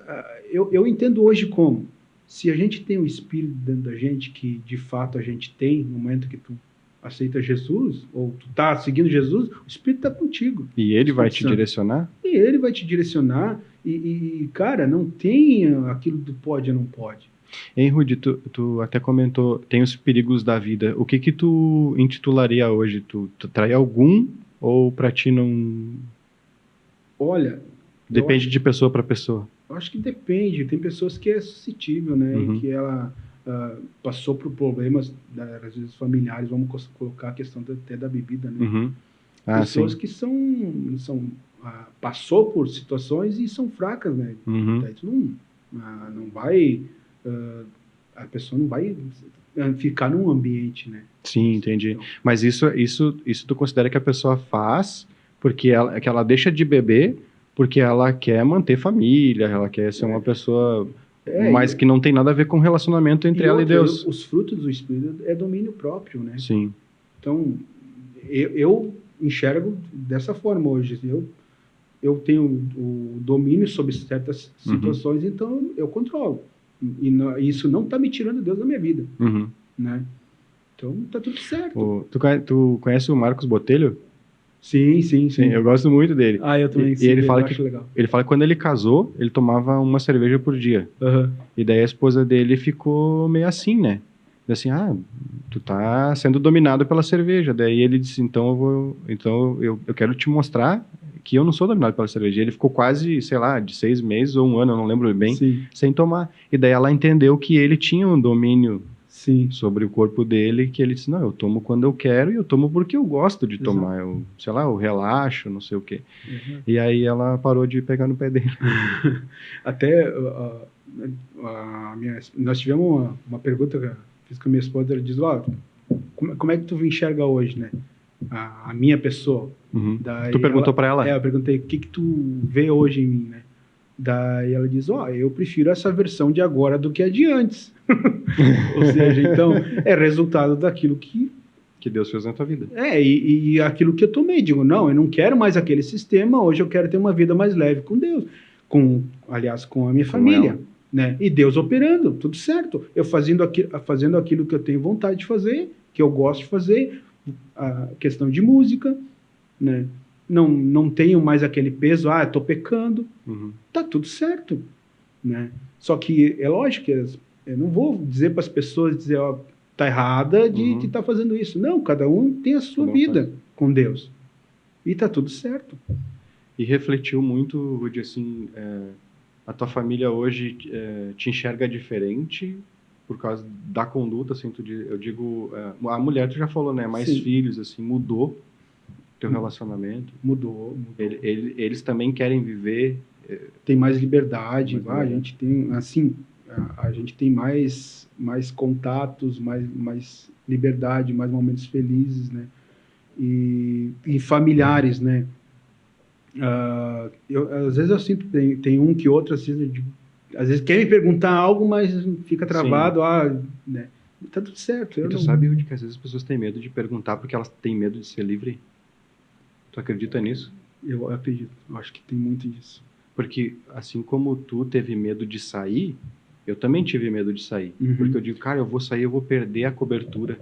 Speaker 2: eu entendo hoje como, se a gente tem o Espírito dentro da gente, que de fato a gente tem, no momento que tu aceita Jesus, ou tu tá seguindo Jesus, o Espírito está contigo.
Speaker 1: E ele vai te direcionar?
Speaker 2: E ele vai te direcionar. E cara, não tem aquilo do pode ou não pode.
Speaker 1: Hein, Rudy, tu até comentou, tem os perigos da vida. O que tu intitularia hoje? Tu trai algum ou pra ti não...
Speaker 2: Olha...
Speaker 1: Depende de pessoa para pessoa.
Speaker 2: Eu acho que depende. Tem pessoas que é suscetível, né?
Speaker 1: Uhum.
Speaker 2: E que ela passou por problemas, às vezes familiares, vamos colocar a questão até da bebida, né?
Speaker 1: Uhum.
Speaker 2: Pessoas que passou por situações e são fracas, né?
Speaker 1: Uhum.
Speaker 2: Daí tu não vai... a pessoa não vai ficar num ambiente, né?
Speaker 1: Sim, entendi. Então, mas isso tu considera que a pessoa faz porque ela deixa de beber porque ela quer manter família, ela quer ser uma pessoa... mas que não tem nada a ver com o relacionamento entre ela e Deus.
Speaker 2: Os frutos do Espírito é domínio próprio, né?
Speaker 1: Sim.
Speaker 2: Então, eu enxergo dessa forma hoje. Eu tenho o domínio sobre certas situações, então eu controlo. E isso não está me tirando Deus da minha vida.
Speaker 1: Uhum.
Speaker 2: Né? Então, tá tudo certo.
Speaker 1: Tu conhece o Marcos Botelho?
Speaker 2: Sim.
Speaker 1: Eu gosto muito dele.
Speaker 2: Eu também.
Speaker 1: E ele fala que quando ele casou, ele tomava uma cerveja por dia.
Speaker 2: Uhum.
Speaker 1: E daí a esposa dele ficou meio assim, né? Assim, tu tá sendo dominado pela cerveja. Daí ele disse, então eu quero te mostrar que eu não sou dominado pela cerveja. E ele ficou quase, sei lá, de 6 meses ou 1 ano, eu não lembro bem, sem tomar. E daí ela entendeu que ele tinha um domínio sobre o corpo dele, que ele disse, não, eu tomo quando eu quero e eu tomo porque eu gosto de tomar. Eu relaxo, não sei o quê. Uhum. E aí ela parou de pegar no pé dele.
Speaker 2: Até nós tivemos uma pergunta que eu fiz com a minha esposa, ela diz, como é que tu enxerga hoje, né? A minha pessoa.
Speaker 1: Uhum. Tu perguntou para ela?
Speaker 2: Eu perguntei, o que tu vê hoje em mim, né? Daí ela diz, eu prefiro essa versão de agora do que a de antes. Ou seja, então, é resultado daquilo que
Speaker 1: Deus fez na tua vida.
Speaker 2: E aquilo que eu tomei. Digo, não, eu não quero mais aquele sistema, hoje eu quero ter uma vida mais leve com Deus. Aliás, com a minha família. Né? E Deus operando, tudo certo. Eu fazendo aquilo que eu tenho vontade de fazer, que eu gosto de fazer, a questão de música, né? Não tenho mais aquele peso, estou pecando. Tá tudo certo. Né? Só que é lógico que eu não vou dizer para as pessoas, tá errada de estar fazendo isso. Não, cada um tem a sua vida com Deus. E tá tudo certo.
Speaker 1: E refletiu muito, Rudy, assim, a tua família hoje te enxerga diferente por causa da conduta, assim, eu digo, a mulher, tu já falou, né, mais
Speaker 2: Sim.
Speaker 1: filhos, assim, mudou teu relacionamento?
Speaker 2: Mudou.
Speaker 1: Eles também querem viver...
Speaker 2: Tem mais liberdade, a gente tem, assim, a gente tem mais contatos, mais liberdade, mais momentos felizes, né? E familiares, né? Às vezes eu sinto, tem um que outro, assim, às vezes quer me perguntar algo, mas fica travado, né? Tá tudo certo.
Speaker 1: E tu sabe, Rudy, que às vezes as pessoas têm medo de perguntar porque elas têm medo de ser livre? Tu acredita nisso?
Speaker 2: Eu acredito, eu acho que tem muito disso.
Speaker 1: Porque assim como tu teve medo de sair, eu também tive medo de sair. Porque eu digo, cara, eu vou sair, eu vou perder a cobertura.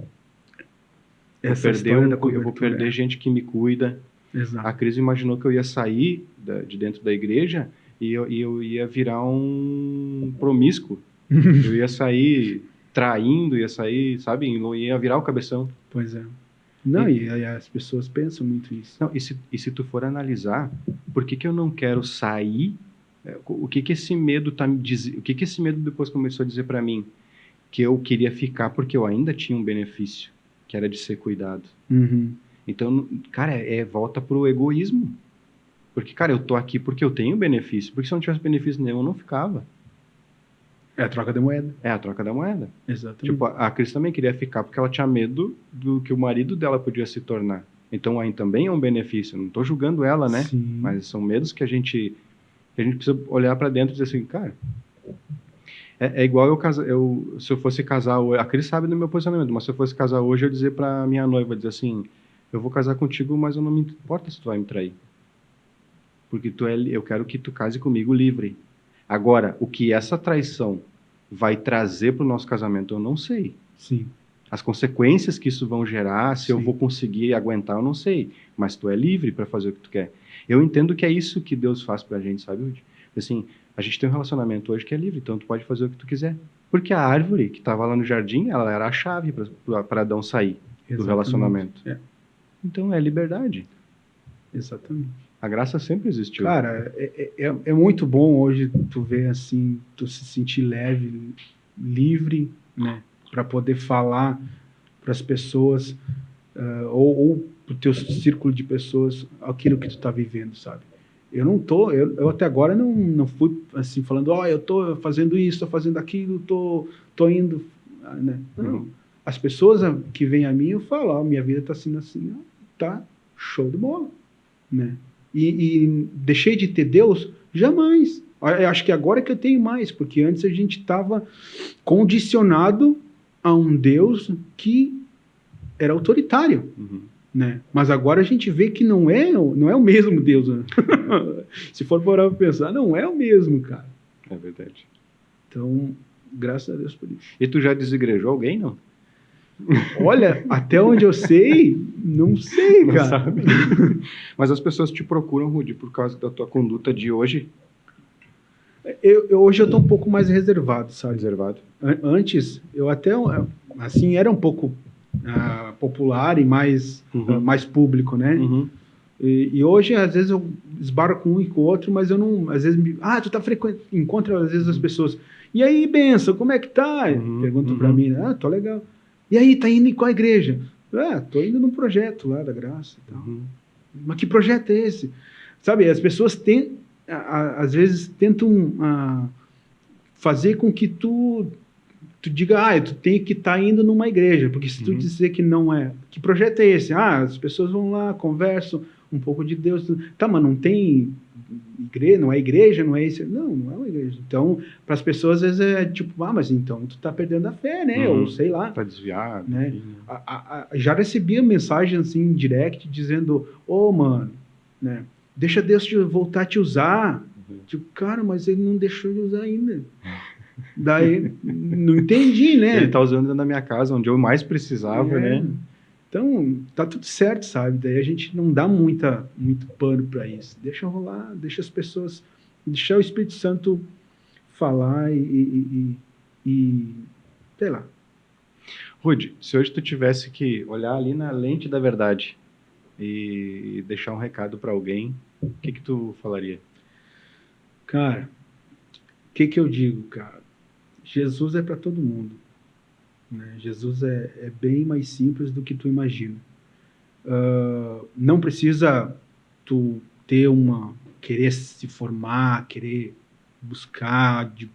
Speaker 1: Eu vou perder gente que me cuida.
Speaker 2: Exato.
Speaker 1: A Cris imaginou que eu ia sair de dentro da igreja e eu ia virar um promíscuo. Eu ia sair traindo, ia sair, sabe? Ia virar o cabeção.
Speaker 2: Pois é. Não, e as pessoas pensam muito isso.
Speaker 1: Não, e se tu for analisar, por que eu não quero sair? O que esse medo tá me dizendo? O que esse medo depois começou a dizer para mim? Que eu queria ficar porque eu ainda tinha um benefício, que era de ser cuidado. Então, cara, volta pro egoísmo. Porque, cara, eu tô aqui porque eu tenho benefício. Porque se eu não tivesse benefício nenhum, eu não ficava.
Speaker 2: É a troca da moeda.
Speaker 1: É a troca da moeda.
Speaker 2: Exatamente.
Speaker 1: Tipo, a Cris também queria ficar porque ela tinha medo do que o marido dela podia se tornar. Então, aí também é um benefício. Não tô julgando ela, né?
Speaker 2: Sim.
Speaker 1: Mas são medos que a gente precisa olhar para dentro e dizer assim, cara... É igual se eu fosse casar hoje... A Cris sabe do meu posicionamento, mas se eu fosse casar hoje, eu dizer pra minha noiva, dizer assim, eu vou casar contigo, mas eu não me importa se tu vai me trair. Porque eu quero que tu case comigo livre. Agora, o que essa traição vai trazer para o nosso casamento, eu não sei.
Speaker 2: Sim.
Speaker 1: As consequências que isso vão gerar, se
Speaker 2: Sim.
Speaker 1: eu vou conseguir aguentar, eu não sei. Mas tu é livre para fazer o que tu quer. Eu entendo que é isso que Deus faz pra gente, sabe, Rudy? Assim, a gente tem um relacionamento hoje que é livre, então tu pode fazer o que tu quiser. Porque a árvore que estava lá no jardim, ela era a chave para Adão sair do relacionamento. Então é liberdade.
Speaker 2: Exatamente.
Speaker 1: A graça sempre existiu.
Speaker 2: Cara, é muito bom hoje tu ver assim, tu se sentir leve, livre, né? Para poder falar para as pessoas ou para o teu círculo de pessoas aquilo que tu tá vivendo, sabe? Eu até agora não fui assim falando, eu tô fazendo isso, tô fazendo aquilo, tô indo, né? Não. As pessoas que vêm a mim, eu falo, minha vida tá assim, tá show de bola, né? E deixei de ter Deus? Jamais. Eu acho que agora que eu tenho mais, porque antes a gente estava condicionado a um Deus que era autoritário, né? Mas agora a gente vê que não é o mesmo Deus, né? Se for parar para pensar, não é o mesmo, cara.
Speaker 1: É verdade.
Speaker 2: Então, graças a Deus por isso.
Speaker 1: E tu já desigrejou alguém, não?
Speaker 2: Olha, até onde eu sei, não sei, cara.
Speaker 1: Não sabe. Mas as pessoas te procuram, Rudy, por causa da tua conduta de hoje?
Speaker 2: Hoje eu tô um pouco mais reservado, sabe?
Speaker 1: Reservado.
Speaker 2: Antes, eu até, assim, era um pouco popular e mais público, né? E hoje, às vezes, eu esbarro com um e com o outro, mas eu não... Às vezes, tu tá encontra, às vezes, as pessoas. E aí, benção, como é que tá? Perguntam pra mim, tô legal. E aí, tá indo em qual igreja? Tô indo num projeto lá da Graça e tal. Mas que projeto é esse? Sabe, as pessoas às vezes tentam fazer com que tu diga, tu tem que estar indo numa igreja, porque se tu dizer que não é, que projeto é esse? As pessoas vão lá, conversam, um pouco de Deus. Tá, mas não tem igreja, não é igreja, não é isso. Não, não é uma igreja. Então, para as pessoas, às vezes é tipo, mas então tu tá perdendo a fé, né? Ou sei lá.
Speaker 1: Tá desviado.
Speaker 2: Né?
Speaker 1: Enfim.
Speaker 2: Já recebia mensagem assim, em direct, dizendo, mano, né? Deixa Deus voltar a te usar. Tipo, cara, mas ele não deixou de usar ainda. Daí, não entendi, né?
Speaker 1: Ele tá usando na minha casa, onde eu mais precisava, né?
Speaker 2: Então, tá tudo certo, sabe? Daí a gente não dá muito pano para isso. Deixa rolar, deixa as pessoas, deixar o Espírito Santo falar e sei lá.
Speaker 1: Rudy, se hoje tu tivesse que olhar ali na lente da verdade e deixar um recado para alguém, o que tu falaria?
Speaker 2: Cara, o que eu digo, cara? Jesus é para todo mundo. Né? Jesus é bem mais simples do que tu imagina. Não precisa tu ter querer se formar, querer buscar de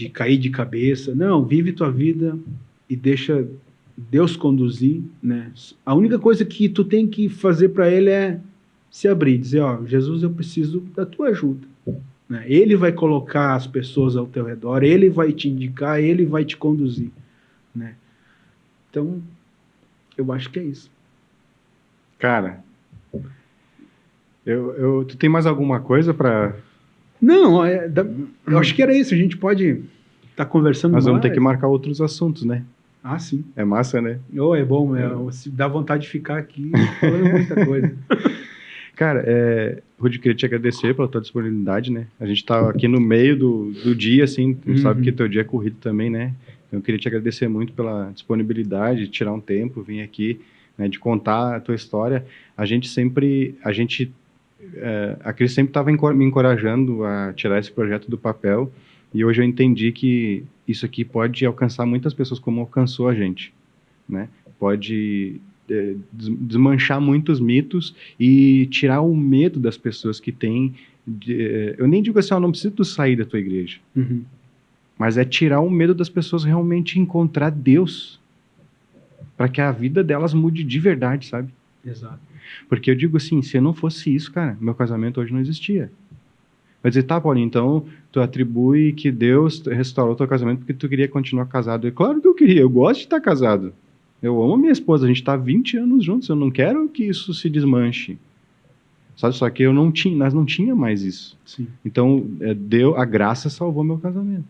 Speaker 2: cair de cabeça. Não, vive tua vida e deixa Deus conduzir, né? A única coisa que tu tem que fazer para ele é se abrir, dizer, Jesus, eu preciso da tua ajuda. Né? Ele vai colocar as pessoas ao teu redor, ele vai te indicar, ele vai te conduzir. Né? Então, eu acho que é isso.
Speaker 1: Cara, tu tem mais alguma coisa para...
Speaker 2: Não, eu acho que era isso. A gente pode estar conversando mais.
Speaker 1: Nós vamos ter que marcar outros assuntos, né?
Speaker 2: Ah, sim.
Speaker 1: É massa, né?
Speaker 2: É bom. Dá vontade de ficar aqui falando muita coisa.
Speaker 1: Cara, Rudy, queria te agradecer pela tua disponibilidade, né? A gente tá aqui no meio do dia, assim, tu sabe que teu dia é corrido também, né? Então eu queria te agradecer muito pela disponibilidade, de tirar um tempo, vir aqui, né, de contar a tua história. A Cris sempre estava me encorajando a tirar esse projeto do papel, e hoje eu entendi que isso aqui pode alcançar muitas pessoas como alcançou a gente, né? Pode desmanchar muitos mitos e tirar o medo das pessoas que têm... eu nem digo assim, não precisa tu sair da tua igreja, mas é tirar o medo das pessoas realmente encontrar Deus, para que a vida delas mude de verdade, sabe?
Speaker 2: Exato.
Speaker 1: Porque eu digo assim, se não fosse isso, cara, meu casamento hoje não existia. Vai dizer, tá, Paulinho, então tu atribui que Deus restaurou teu casamento porque tu queria continuar casado. Claro que eu queria, eu gosto de estar casado. Eu amo a minha esposa, a gente está 20 anos juntos, eu não quero que isso se desmanche. Sabe, só que nós não tínhamos mais isso.
Speaker 2: Sim.
Speaker 1: Então, a graça salvou meu casamento.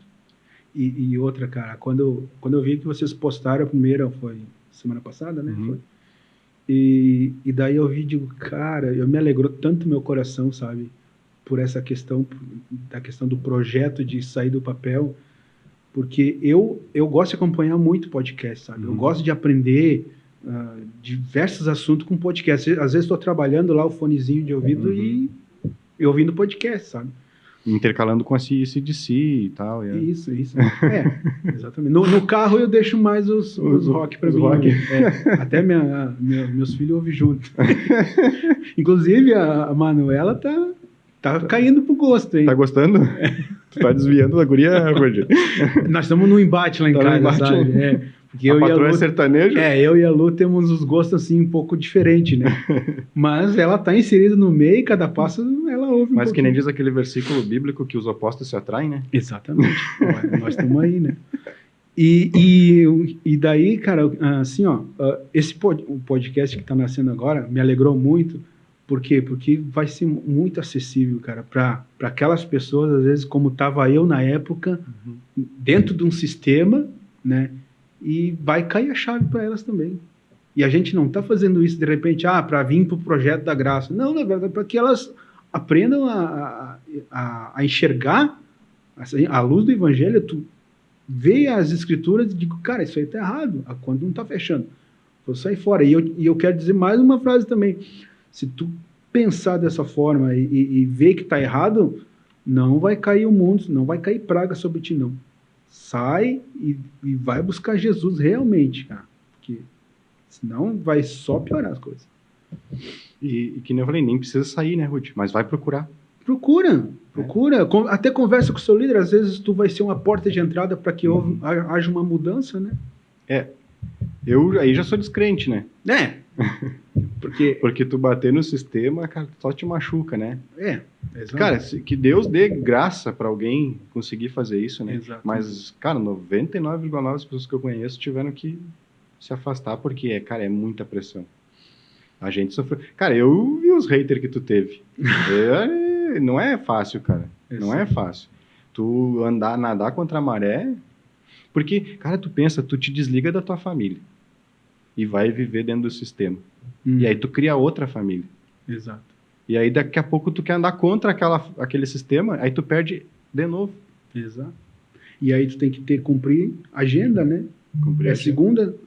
Speaker 2: E outra, cara, quando eu vi que vocês postaram a primeira, foi semana passada, né? Foi. E daí eu vi, digo, cara, me alegrou tanto meu coração, sabe? Por essa questão, da questão do projeto de sair do papel, porque eu gosto de acompanhar muito podcast, sabe? Eu gosto de aprender diversos assuntos com podcast. Às vezes estou trabalhando lá o fonezinho de ouvido e ouvindo podcast, sabe?
Speaker 1: Intercalando com a CDC e tal.
Speaker 2: Isso. Exatamente. No carro eu deixo mais os rock para mim. Rock. Até meus filhos ouvem junto. Inclusive a Manuela tá caindo pro gosto, hein?
Speaker 1: Tá gostando? Tu tá desviando da guria, Roger?
Speaker 2: Nós estamos num embate lá em casa, sabe? Porque
Speaker 1: a patroa é sertaneja?
Speaker 2: Eu e a Lu temos os gostos assim um pouco diferentes, né? Mas ela tá inserida no meio e cada passo ela ouve
Speaker 1: Mas que nem diz aquele versículo bíblico que os opostos se atraem, né?
Speaker 2: Exatamente. Nós estamos aí, né? E daí, cara, assim, esse podcast que tá nascendo agora me alegrou muito. Por quê? Porque vai ser muito acessível, cara, para aquelas pessoas, às vezes, como estava eu na época, dentro de um sistema, né? E vai cair a chave para elas também. E a gente não está fazendo isso, de repente, para vir para o projeto da graça. Não, na verdade, para que elas aprendam a enxergar assim, a luz do evangelho. Tu vê as escrituras e digo, cara, isso aí está errado, a conta não está fechando. Vou sair fora. E eu quero dizer mais uma frase também. Se tu pensar dessa forma e ver que está errado, não vai cair o mundo, não vai cair praga sobre ti, não. Sai e vai buscar Jesus realmente, cara. Porque senão vai só piorar as coisas.
Speaker 1: E que nem eu falei, nem precisa sair, né, Ruth? Mas vai procurar.
Speaker 2: Procura. Até conversa com o seu líder. Às vezes tu vai ser uma porta de entrada para que haja uma mudança, né?
Speaker 1: Eu aí já sou descrente, né? Porque tu bater no sistema, cara, só te machuca, né?
Speaker 2: Exato.
Speaker 1: Cara, que Deus dê graça para alguém conseguir fazer isso, né?
Speaker 2: Exato.
Speaker 1: Mas, cara, 99,9% das pessoas que eu conheço tiveram que se afastar porque, cara, é muita pressão. A gente sofreu. Cara, eu vi os haters que tu teve. Não é fácil, cara. Não é fácil. Tu nadar contra a maré. Porque, cara, tu pensa, tu te desliga da tua família e vai viver dentro do sistema. E aí tu cria outra família.
Speaker 2: Exato.
Speaker 1: E aí daqui a pouco tu quer andar contra aquele sistema, aí tu perde de novo.
Speaker 2: Exato. E aí tu tem que cumprir agenda, né?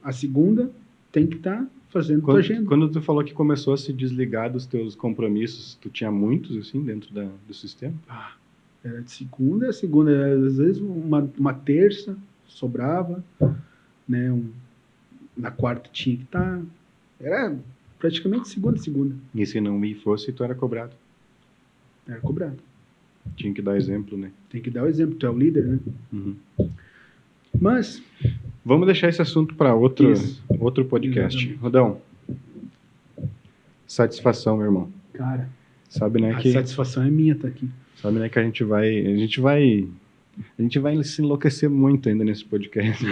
Speaker 2: A segunda tem que estar fazendo tua agenda.
Speaker 1: Quando tu falou que começou a se desligar dos teus compromissos, tu tinha muitos, assim, dentro do sistema?
Speaker 2: Era de segunda, às vezes uma terça sobrava, né? Na quarta tinha que estar. Era praticamente segunda.
Speaker 1: E se não me fosse, tu era cobrado.
Speaker 2: Era cobrado.
Speaker 1: Tinha que dar exemplo, né?
Speaker 2: Tem que dar o exemplo, tu é o líder, né?
Speaker 1: Uhum.
Speaker 2: Mas...
Speaker 1: Vamos deixar esse assunto para outro podcast.
Speaker 2: Exatamente.
Speaker 1: Rodão, satisfação, meu irmão.
Speaker 2: Cara,
Speaker 1: sabe, né,
Speaker 2: a satisfação é minha estar aqui.
Speaker 1: Sabe, né, que a gente vai se enlouquecer muito ainda nesse podcast.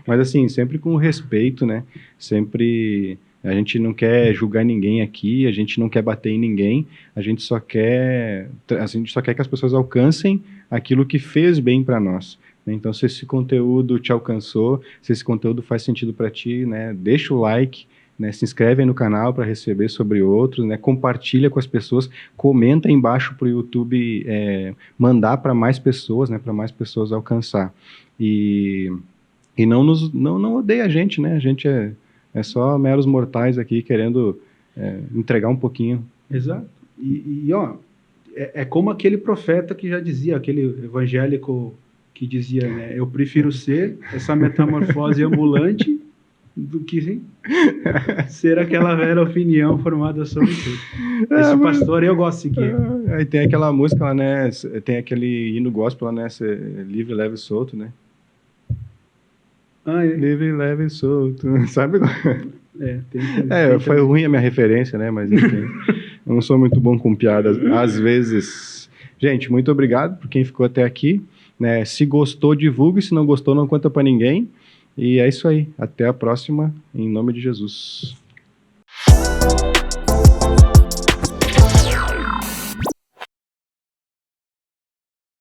Speaker 1: Mas assim, sempre com respeito, né? Sempre a gente não quer julgar ninguém aqui, a gente não quer bater em ninguém, a gente só quer que as pessoas alcancem aquilo que fez bem para nós. Então, se esse conteúdo te alcançou, se esse conteúdo faz sentido para ti, né, deixa o like, né, se inscreve aí no canal para receber sobre outros, né, compartilha com as pessoas, comenta aí embaixo para o YouTube mandar para mais pessoas, né, para mais pessoas alcançar. E não odeia a gente, né? A gente é só meros mortais aqui querendo entregar um pouquinho.
Speaker 2: Exato. E ó, é como aquele profeta que já dizia, aquele evangélico que dizia, né, eu prefiro ser essa metamorfose ambulante do que ser aquela velha opinião formada sobre tudo. Esse pastor eu gosto de seguir.
Speaker 1: Aí tem aquela música lá, né? Tem aquele hino gospel lá, né? Livre, leve e solto, né? Livre, leve e solto. Sabe? Foi ruim a minha referência, né? Mas enfim, eu não sou muito bom com piadas, às vezes. Gente, muito obrigado por quem ficou até aqui. Né? Se gostou, divulgue. Se não gostou, não conta pra ninguém. E é isso aí. Até a próxima, em nome de Jesus.